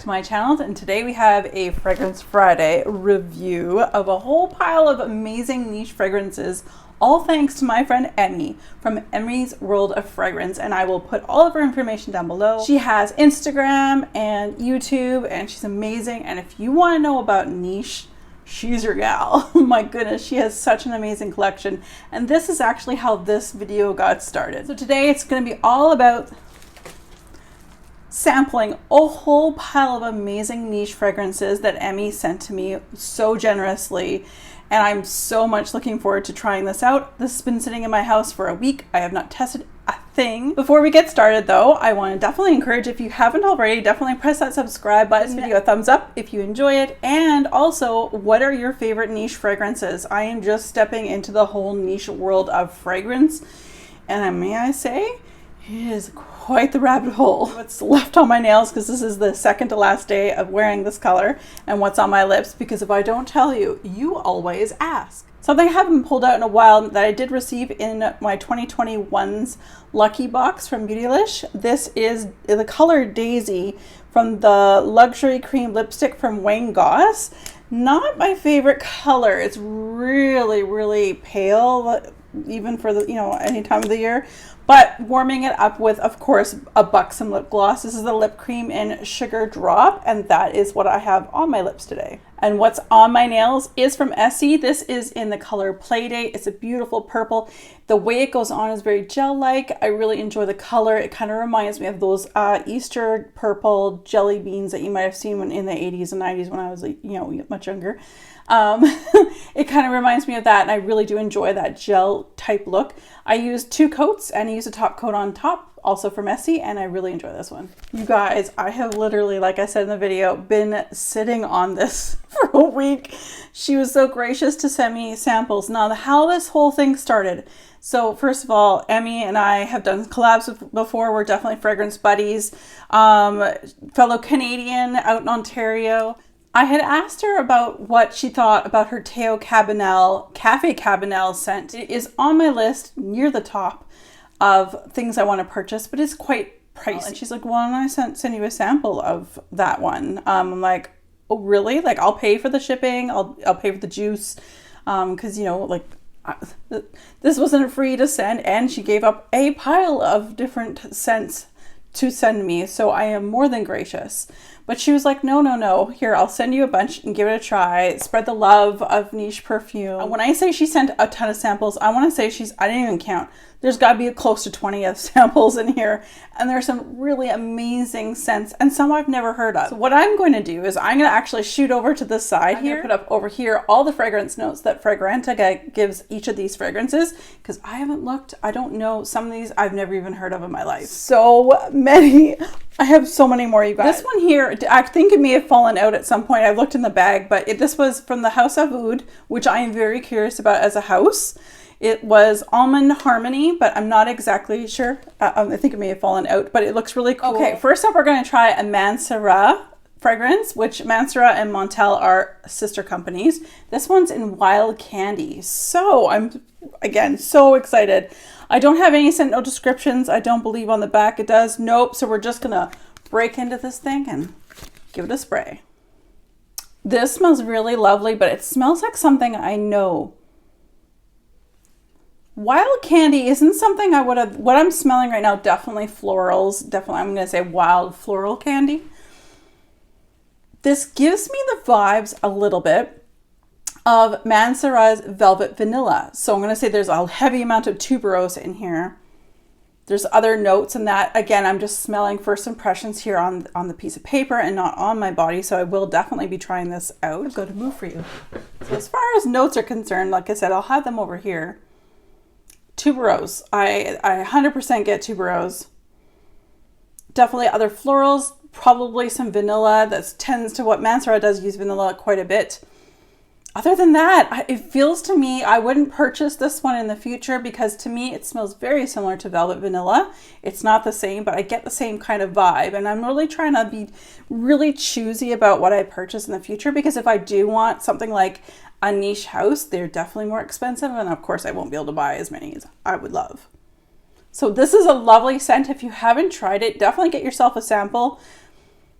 to my channel, and today we have a Fragrance Friday review of a whole pile of amazing niche fragrances, all thanks to my friend Emmy from Emmy's World of Fragrance, and I will put all of her information down below. She has Instagram and YouTube, and she's amazing, and if you want to know about niche, she's your gal. My goodness, she has such an amazing collection, and this is actually how this video got started. So today it's going to be all about sampling a whole pile of amazing niche fragrances that Emmy sent to me so generously, and I'm so much looking forward to trying this out. This has been sitting in my house for a week. I have not tested a thing. Before we get started though, I want to definitely encourage, if you haven't already, definitely press that subscribe button. This video a thumbs up if you enjoy it, and also, what are your favorite niche fragrances? I am just stepping into the whole niche world of fragrance, and may I say, it is quite the rabbit hole. What's left on my nails, because this is the second to last day of wearing this color, and what's on my lips, because if I don't tell you, you always ask. Something I haven't pulled out in a while that I did receive in my 2021's Lucky Box from Beautylish. This is the color Daisy from the Luxury Cream Lipstick from Wayne Goss. Not my favorite color. It's really pale, even for the, any time of the year. But warming it up with, of course, a buxom lip gloss. This is the lip cream in Sugar Drop, and that is what I have on my lips today. And what's on my nails is from Essie. This is in the color Playdate. It's a beautiful purple. The way it goes on is very gel-like. I really enjoy the color. It kind of reminds me of those Easter purple jelly beans that you might have seen in the 80s and 90s when I was, much younger. It kind of reminds me of that, and I really do enjoy that gel type look. I use two coats, and I use a top coat on top, also from Essie, and I really enjoy this one. You guys, I have literally, like I said in the video, been sitting on this for a week. She was so gracious to send me samples. Now, how this whole thing started. So first of all, Emmy and I have done collabs before. We're definitely fragrance buddies. Fellow Canadian out in Ontario. I had asked her about what she thought about her Théo Cafe Cabanel scent. It is on my list near the top of things I want to purchase, but it's quite pricey. And she's like, why don't I send you a sample of that one? I'm like, oh really? Like, I'll pay for the shipping. I'll pay for the juice. Cause this wasn't free to send, and she gave up a pile of different scents to send me. So I am more than gracious. But she was like, no, here, I'll send you a bunch and give it a try. Spread the love of niche perfume. When I say she sent a ton of samples, I want to say I didn't even count. There's got to be close to 20 of samples in here. And there's some really amazing scents, and some I've never heard of. So what I'm going to do is I'm going to actually shoot over to the side here. Put up over here all the fragrance notes that Fragrantica gives each of these fragrances, because I haven't looked. I don't know. Some of these I've never even heard of in my life. So many. I have so many more, you guys. This one here, I think it may have fallen out at some point. I've looked in the bag, but this was from the House of Oud, which I am very curious about as a house. It was Almond Harmony, but I'm not exactly sure. I think it may have fallen out, but it looks really cool. Okay, first up, we're going to try a Mancera fragrance, which Mancera and Montel are sister companies. This one's in Wild Candy. So I'm, again, so excited. I don't have any scent note descriptions. I don't believe on the back it does. Nope. So we're just going to break into this thing and give it a spray. This smells really lovely, but it smells like something I know. Wild Candy isn't something I would have, what I'm smelling right now, definitely florals. Definitely, I'm going to say wild floral candy. This gives me the vibes a little bit of Mancera's Velvet Vanilla. So I'm going to say there's a heavy amount of tuberose in here. There's other notes in that. Again, I'm just smelling first impressions here on the piece of paper and not on my body. So I will definitely be trying this out. I've got to move for you. So as far as notes are concerned, like I said, I'll have them over here. Tuberose. I 100% get tuberose. Definitely other florals, probably some vanilla. That tends to what Mancera does, use vanilla quite a bit. Other than that, it feels to me, I wouldn't purchase this one in the future, because to me it smells very similar to Velvet Vanilla. It's not the same, but I get the same kind of vibe, and I'm really trying to be really choosy about what I purchase in the future, because if I do want something like a niche house, they're definitely more expensive, and of course I won't be able to buy as many as I would love. So this is a lovely scent. If you haven't tried it, definitely get yourself a sample.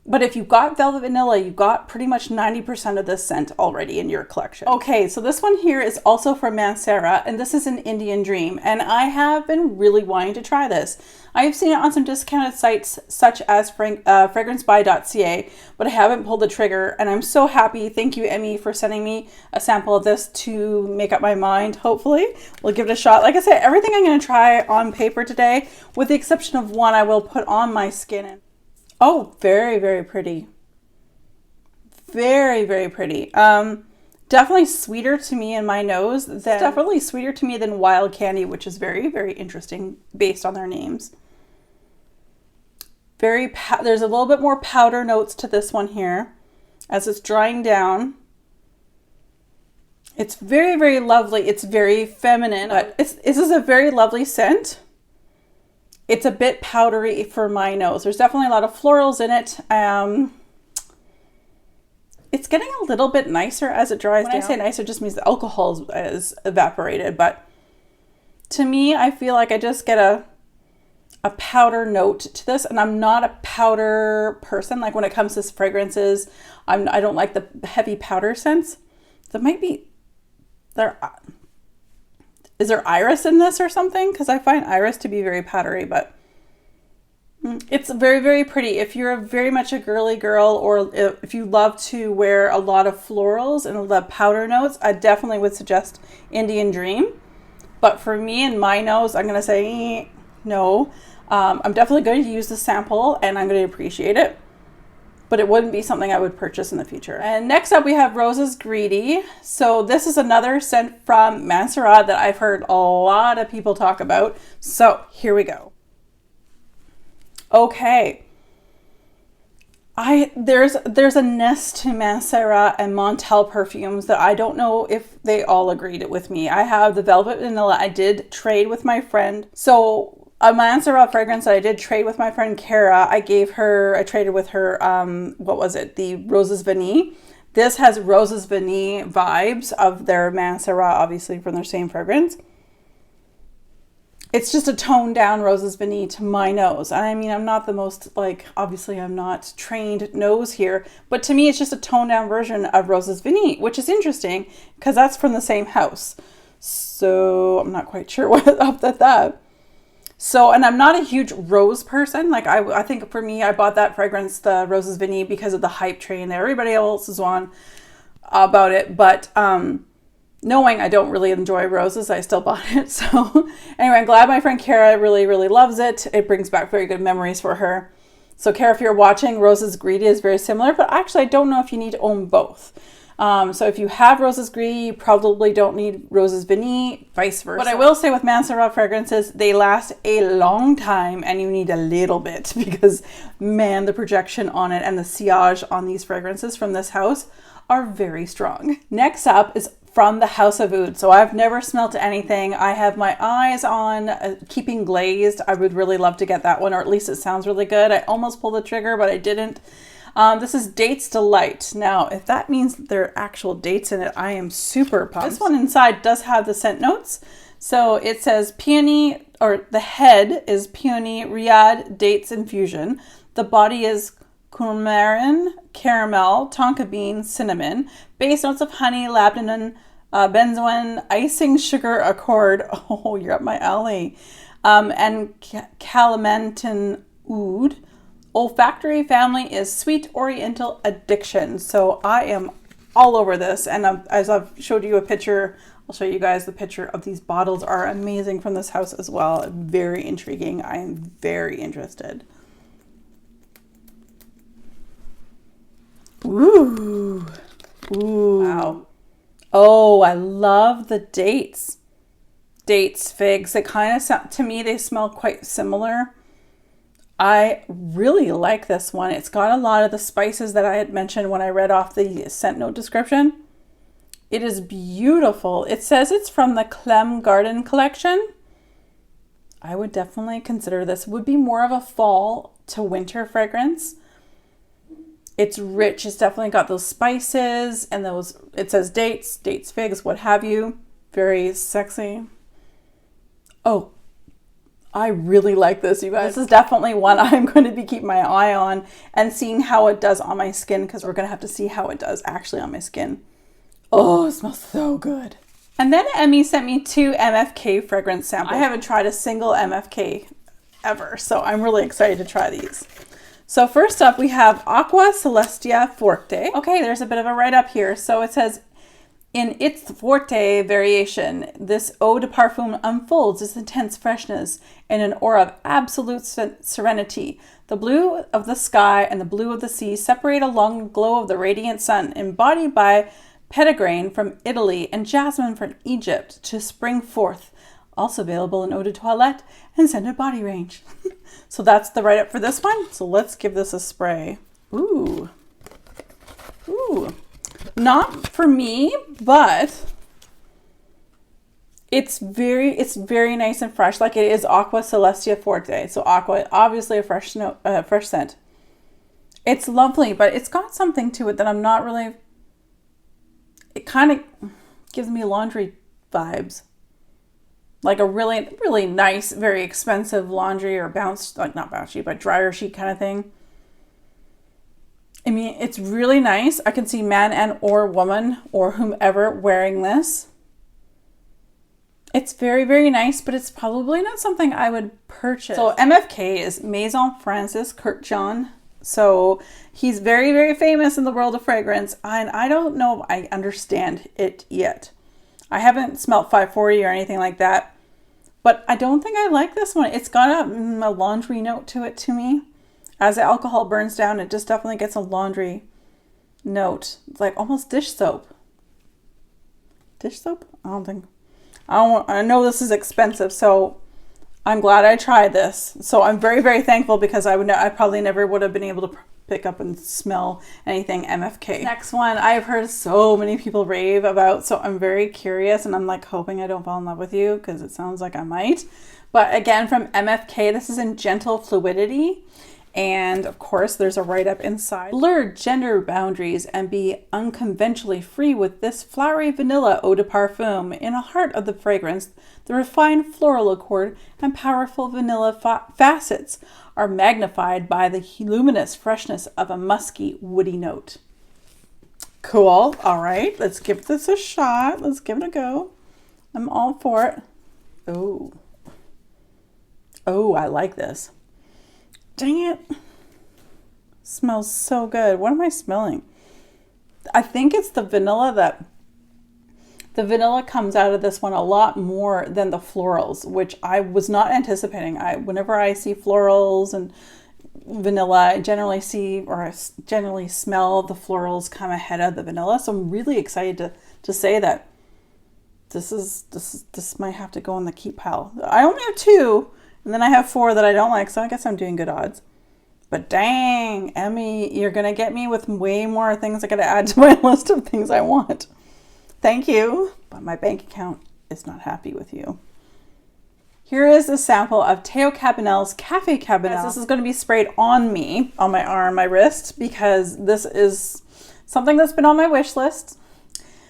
But if you've got Velvet Vanilla, you've got pretty much 90% of this scent already in your collection. Okay, so this one here is also from Mancera, and this is an Indian Dream, and I have been really wanting to try this. I have seen it on some discounted sites such as fragrancebuy.ca, but I haven't pulled the trigger, and I'm so happy. Thank you, Emmy, for sending me a sample of this to make up my mind, hopefully. We'll give it a shot. Like I said, everything I'm going to try on paper today, with the exception of one I will put on my skin. Oh, very, very pretty. Very, very pretty. Definitely sweeter to me in my nose. Definitely sweeter to me than Wild Candy, which is very, very interesting based on their names. There's a little bit more powder notes to this one here as it's drying down. It's very, very lovely. It's very feminine, but this is a very lovely scent. It's a bit powdery for my nose. There's definitely a lot of florals in it. It's getting a little bit nicer as it dries down. When I say nicer, it just means the alcohol is evaporated. But to me, I feel like I just get a powder note to this. And I'm not a powder person. Like when it comes to fragrances, I don't like the heavy powder scents. There might be... Is there iris in this or something? Because I find iris to be very powdery, but it's very, very pretty. If you're very much a girly girl, or if you love to wear a lot of florals and love powder notes, I definitely would suggest Indian Dream. But for me and my nose, I'm going to say no. I'm definitely going to use the sample and I'm going to appreciate it. But it wouldn't be something I would purchase in the future. And next up we have Roses Greedy. So this is another scent from Mancera that I've heard a lot of people talk about. So here we go. Okay. There's a nest to Mancera and Montel perfumes that I don't know if they all agreed with me. I have the Velvet Vanilla. I did trade with my friend. So a Mancera fragrance that I did trade with my friend Kara, I traded with her, what was it? The Roses Vanille. This has Roses Vanille vibes of their Mancera, obviously from their same fragrance. It's just a toned down Roses Vanille to my nose. I mean, I'm not the most, obviously I'm not trained nose here, but to me it's just a toned down version of Roses Vanille, which is interesting because that's from the same house. So I'm not quite sure what up that. So, and I'm not a huge rose person. Like I think for me, I bought that fragrance, the Roses Vanille, because of the hype train that everybody else is on about it. But knowing I don't really enjoy roses, I still bought it. So anyway, I'm glad my friend Kara really, really loves it. It brings back very good memories for her. So Kara, if you're watching, Roses Greedy is very similar, but actually I don't know if you need to own both. So if you have Roses Greedy, you probably don't need Roses Vanille, vice versa. But I will say with Mancera fragrances, they last a long time and you need a little bit because, man, the projection on it and the sillage on these fragrances from this house are very strong. Next up is from the House of Oud. So I've never smelt anything. I have my eyes on Keeping Glazed. I would really love to get that one, or at least it sounds really good. I almost pulled the trigger, but I didn't. This is Dates Delight. Now, if that means there are actual dates in it, I am super pumped. This one inside does have the scent notes. So it says peony, or the head is peony, riad, dates infusion. The body is coumarin, caramel, tonka bean, cinnamon. Base notes of honey, labdanum, benzoin, icing, sugar, accord. Oh, you're up my alley. And calamantin oud. Olfactory family is Sweet Oriental Addiction. So I am all over this. And as I've showed you a picture, I'll show you guys the picture of these bottles are amazing from this house as well. Very intriguing. I am very interested. Ooh. Ooh. Wow. Oh, I love the dates. Dates, figs. They kind of sound, to me, they smell quite similar. I really like this one. It's got a lot of the spices that I had mentioned when I read off the scent note description. It is beautiful. It says it's from the Clem Garden collection. I would definitely consider this. It would be more of a fall to winter fragrance. It's rich. It's definitely got those spices and those, it says dates, figs, what have you. Very sexy. Oh, I really like this, you guys. This is definitely one I'm going to be keeping my eye on and seeing how it does on my skin, because we're going to have to see how it does actually on my skin. Oh, it smells so good. And then Emmy sent me 2 MFK fragrance samples. I haven't tried a single MFK ever, so I'm really excited to try these. So first up, we have Aqua, Celestia, Forte. Okay, there's a bit of a write-up here. So it says, in its Forte variation, this eau de parfum unfolds its intense freshness in an aura of absolute serenity. The blue of the sky and the blue of the sea separate along the glow of the radiant sun, embodied by petitgrain from Italy and jasmine from Egypt to spring forth. Also available in eau de toilette and scented body range. So that's the write-up for this one. So let's give this a spray. Ooh. Ooh. Not for me, but it's very nice and fresh. Like it is Aqua Celestia Forte. So Aqua, obviously a fresh scent. It's lovely, but it's got something to it that I'm not really. It kind of gives me laundry vibes. Like a really, really nice, very expensive laundry or not bounce sheet, but dryer sheet kind of thing. I mean, it's really nice. I can see man and or woman or whomever wearing this. It's very, very nice, but it's probably not something I would purchase. So MFK is Maison Francis Kurkdjian. So he's very, very famous in the world of fragrance, and I don't know if I understand it yet. I haven't smelt 540 or anything like that, but I don't think I like this one. It's got a laundry note to it to me. As the alcohol burns down, it just definitely gets a laundry note. It's like almost dish soap. Dish soap? I know this is expensive, so I'm glad I tried this. So I'm very, very thankful, because I probably never would have been able to pick up and smell anything MFK. Next one I've heard so many people rave about, so I'm very curious, and I'm like hoping I don't fall in love with you, because it sounds like I might. But again, from MFK, this is in Gentle Fluidity. And of course, there's a write-up inside. Blur gender boundaries and be unconventionally free with this flowery vanilla eau de parfum. In the heart of the fragrance, the refined floral accord and powerful vanilla facets are magnified by the luminous freshness of a musky, woody note. Cool. All right, let's give this a shot. Let's give it a go. I'm all for it. Oh, I like this. Dang it. Smells so good. What am I smelling? I think it's the vanilla the vanilla comes out of this one a lot more than the florals, which I was not anticipating. Whenever I see florals and vanilla, I generally smell the florals come ahead of the vanilla. So I'm really excited to say that this might have to go in the keep pile. I only have 2. And then I have 4 that I don't like, so I guess I'm doing good odds. But dang, Emmy, you're going to get me with way more things I got to add to my list of things I want. Thank you, but my bank account is not happy with you. Here is a sample of Theo Cabinel's Cafe Cabinel. This is going to be sprayed on me, on my arm, my wrist, because this is something that's been on my wish list.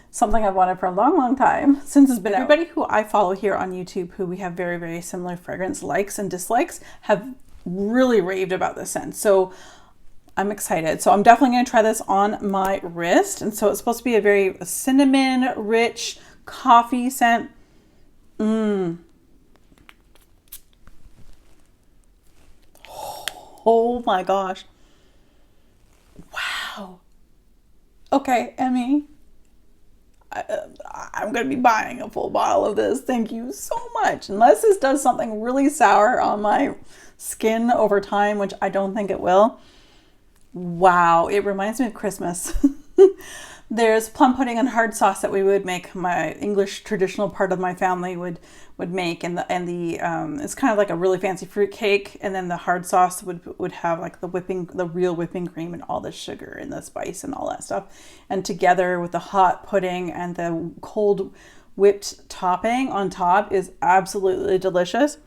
Something I've wanted for a long, long time, since it's been everybody who I follow here on YouTube, who we have very, very similar fragrance likes and dislikes, have really raved about this scent. So I'm excited. So I'm definitely going to try this on my wrist. And so it's supposed to be a very cinnamon rich coffee scent. Oh my gosh. Wow. Okay, Emmy. I'm going to be buying a full bottle of this. Thank you so much. Unless this does something really sour on my skin over time, which I don't think it will. Wow, it reminds me of Christmas. There's plum pudding and hard sauce that we would make. My English traditional part of my family would make, and the it's kind of like a really fancy fruit cake, and then the hard sauce would have like the real whipping cream and all the sugar and the spice and all that stuff, and together with the hot pudding and the cold whipped topping on top is absolutely delicious.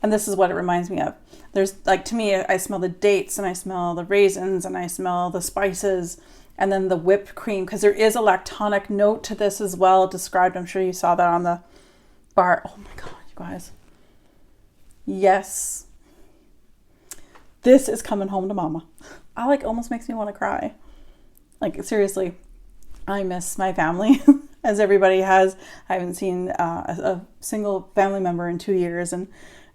And this is what it reminds me of. There's like, to me, I smell the dates and I smell the raisins and I smell the spices. And then the whipped cream, because there is a lactonic note to this as well described. I'm sure you saw that on the bar. Oh my God, you guys. Yes. This is coming home to mama. I like almost makes me want to cry. Like seriously, I miss my family as everybody has. I haven't seen a single family member in 2 years, and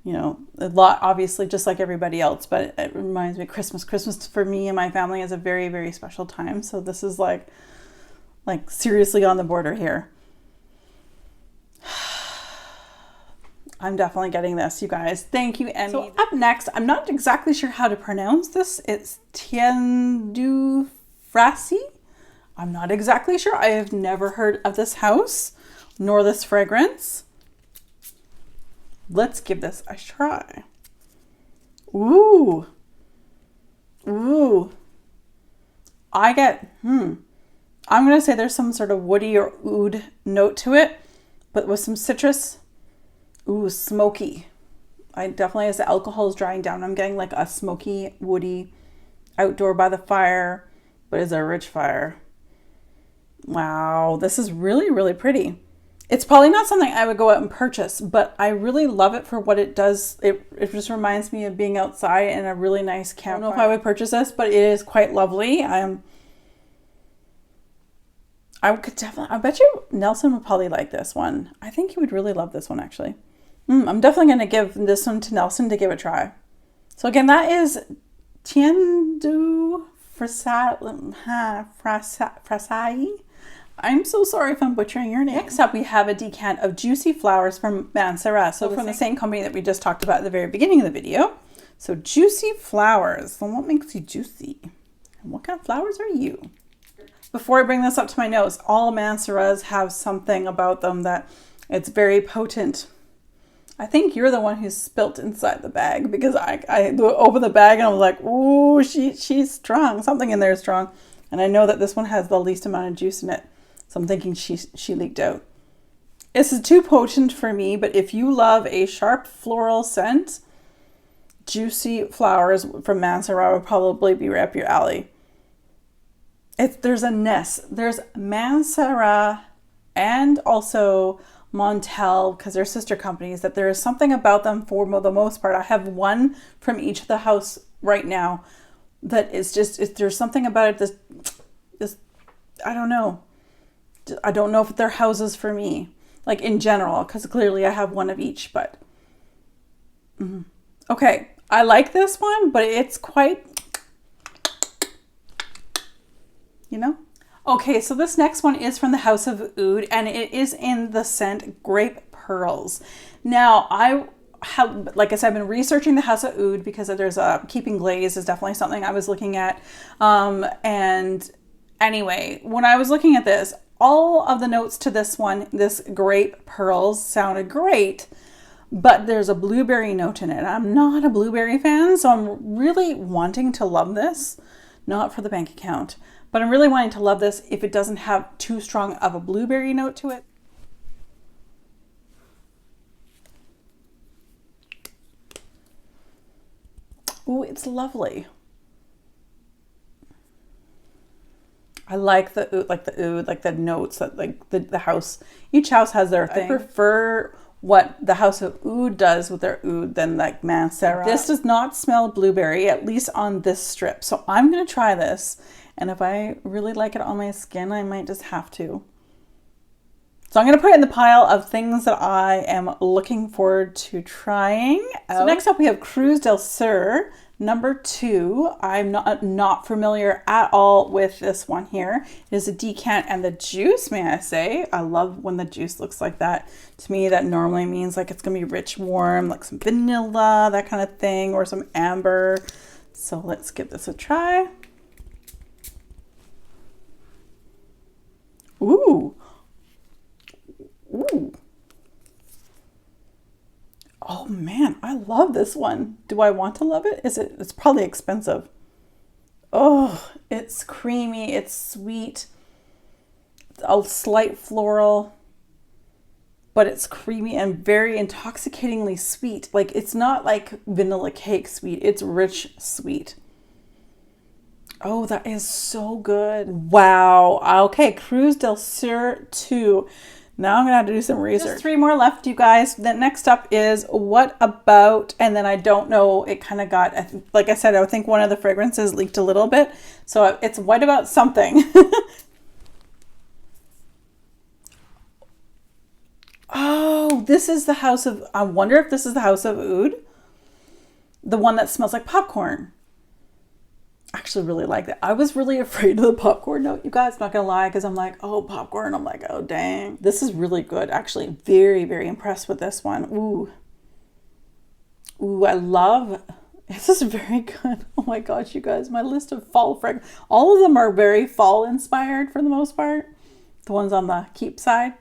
you know, a lot obviously just like everybody else, but it reminds me of Christmas. Christmas for me and my family is a very, very special time. So this is like seriously on the border here. I'm definitely getting this, you guys. Thank you, Emmy. So up next, I'm not exactly sure how to pronounce this. It's Tiendu Frasi. I'm not exactly sure. I have never heard of this house, nor this fragrance. Let's give this a try. Ooh. Ooh. I get, I'm going to say there's some sort of woody or oud note to it, but with some citrus. Ooh, smoky. I definitely, as the alcohol is drying down, I'm getting like a smoky, woody, outdoor by the fire, but it's a rich fire. Wow, this is really, really pretty. It's probably not something I would go out and purchase, but I really love it for what it does. It just reminds me of being outside in a really nice campfire. I don't know if I would purchase this, but it is quite lovely. I could definitely, I bet you Nelson would probably like this one. I think he would really love this one, actually. I'm definitely going to give this one to Nelson to give a try. So again, that is Tiendu Frasai. I'm so sorry if I'm butchering your name. Next up, we have a decant of Juicy Flowers from Mancera. So from the same company that we just talked about at the very beginning of the video. So Juicy Flowers. So what makes you juicy? And what kind of flowers are you? Before I bring this up to my nose, all Manceras have something about them that it's very potent. I think you're the one who's spilt inside the bag, because I opened the bag and I was like, ooh, she's strong. Something in there is strong. And I know that this one has the least amount of juice in it. So I'm thinking she leaked out. This is too potent for me, but if you love a sharp floral scent, Juicy Flowers from Mancera would probably be right up your alley. There's a nest. There's Mancera and also Montel, because they're sister companies, that there is something about them for the most part. I have one from each of the house right now that is just, there's something about it this I don't know. I don't know if they're houses for me, like in general, because clearly I have one of each, but okay, I like this one, but it's quite, you know. Okay, so this next one is from the House of Oud, and it is in the scent Grape Pearls. Now, I have, like I said, I've been researching the House of Oud because there's a Keeping Glaze is definitely something I was looking at. And anyway, when I was looking at this, all of the notes to this one, this Grape Pearls, sounded great, but there's a blueberry note in it. I'm not a blueberry fan, so I'm really wanting to love this, not for the bank account. But I'm really wanting to love this if it doesn't have too strong of a blueberry note to it. Ooh, it's lovely. I like the oud, like the notes that like the house. Each house has their thing. I prefer what the House of Oud does with their oud than like Mancera. This does not smell blueberry, at least on this strip. So I'm gonna try this. And if I really like it on my skin, I might just have to. So I'm going to put it in the pile of things that I am looking forward to trying out. So next up we have Cruz del Sur, number 2. I'm not familiar at all with this one here. It is a decant, and the juice, may I say, I love when the juice looks like that. To me, that normally means like it's going to be rich, warm, like some vanilla, that kind of thing, or some amber. So let's give this a try. Ooh. Ooh. Oh man, I love this one. Do I want to love it? It's probably expensive. Oh, it's creamy, it's sweet. A slight floral, but it's creamy and very intoxicatingly sweet. Like it's not like vanilla cake sweet, it's rich sweet. Oh, that is so good. Wow. Okay, Cruz del Sur 2. Now I'm gonna have to do some research. Just 3 more left, you guys. Then next up is What About, and then I don't know, it kind of got, like I said, I think one of the fragrances leaked a little bit. So it's What About something. Oh, this is the House of, I wonder if this is the House of Oud. The one that smells like popcorn. I actually really like that. I was really afraid of the popcorn note, you guys, not gonna lie, because I'm like, oh, popcorn. I'm like, oh, dang. This is really good, actually. Very, very impressed with this one. Ooh. Ooh, I love, this is very good. Oh my gosh, you guys, my list of fall fragrance. All of them are very fall inspired for the most part. The ones on the keep side.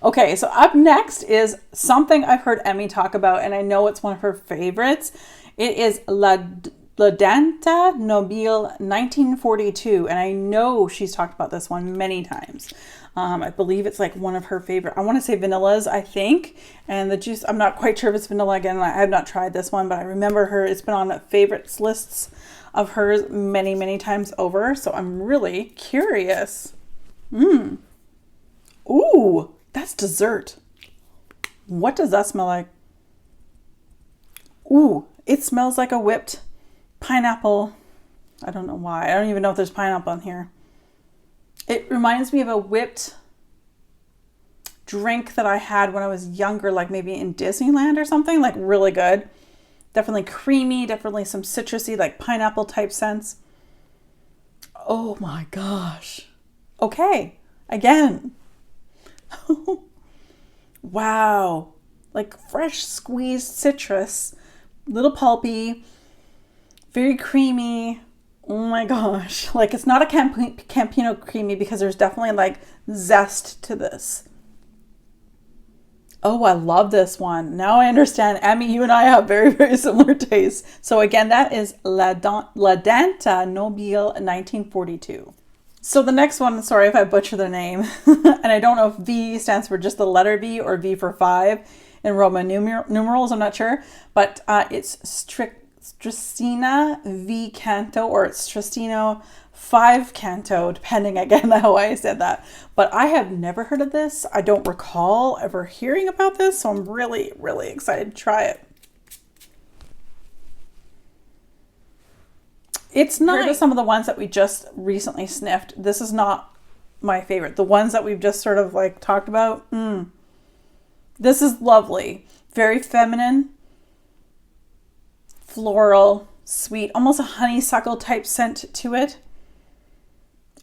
Okay, so up next is something I've heard Emmy talk about, and I know it's one of her favorites. It is La Denta Nobile 1942, and I know she's talked about this one many times. I believe it's like one of her favorite, I want to say vanillas, I think, and the juice, I'm not quite sure if it's vanilla again. I have not tried this one, but I remember her, it's been on favorites lists of hers many, many times over, so I'm really curious. Ooh. That's dessert. What does that smell like? Ooh, it smells like a whipped pineapple. I don't know why. I don't even know if there's pineapple in here. It reminds me of a whipped drink that I had when I was younger, like maybe in Disneyland or something, like really good. Definitely creamy, definitely some citrusy, like pineapple type scents. Oh my gosh. Okay, again. Wow, like fresh squeezed citrus, little pulpy, very creamy. Oh my gosh, like it's not a Campino creamy because there's definitely like zest to this. Oh, I love this one. Now I understand. Emmy, you and I have very, very similar tastes. So again, that is La Denta Nobile 1942. So the next one, sorry if I butcher the name, and I don't know if V stands for just the letter V or V for 5 in Roman numerals, I'm not sure, but it's Stracina V Canto, or it's Stracino 5 Canto, depending again how I said that. But I have never heard of this. I don't recall ever hearing about this, so I'm really, really excited to try it. It's not some of the ones that we just recently sniffed. This is not my favorite. The ones that we've just sort of like talked about. This is lovely. Very feminine, floral, sweet, almost a honeysuckle type scent to it.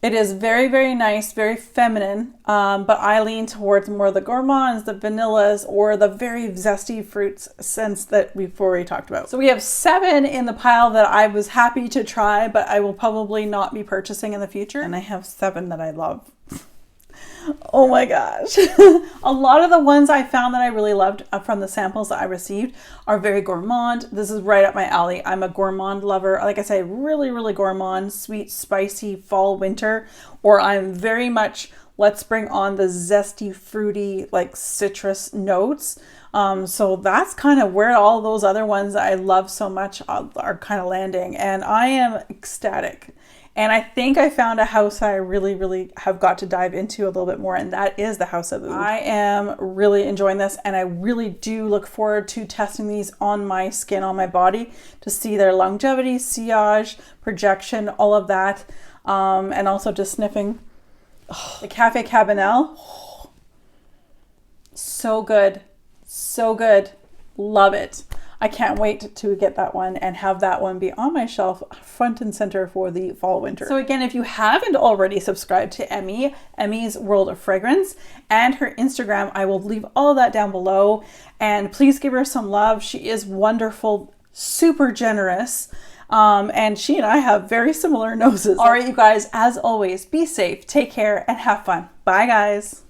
It is very, very nice, very feminine, but I lean towards more of the gourmands, the vanillas, or the very zesty fruits scents that we've already talked about. So we have 7 in the pile that I was happy to try, but I will probably not be purchasing in the future. And I have 7 that I love. Oh my gosh. A lot of the ones I found that I really loved from the samples that I received are very gourmand. This is right up my alley. I'm a gourmand lover. Like I say, really, really gourmand, sweet, spicy, fall, winter, or I'm very much, let's bring on the zesty, fruity, like citrus notes. So that's kind of where all those other ones that I love so much are kind of landing, and I am ecstatic. And I think I found a house I really, really have got to dive into a little bit more, and that is the House of Oud. I am really enjoying this, and I really do look forward to testing these on my skin, on my body, to see their longevity, sillage, projection, all of that, and also just sniffing. The Cafe Cabanel. So good. So good. Love it. I can't wait to get that one and have that one be on my shelf front and center for the fall winter. So again, if you haven't already subscribed to Emmy's World of Fragrance, and her Instagram, I will leave all of that down below, and please give her some love. She is wonderful, super generous, and she and I have very similar noses. All right, you guys, as always, be safe, take care, and have fun. Bye, guys.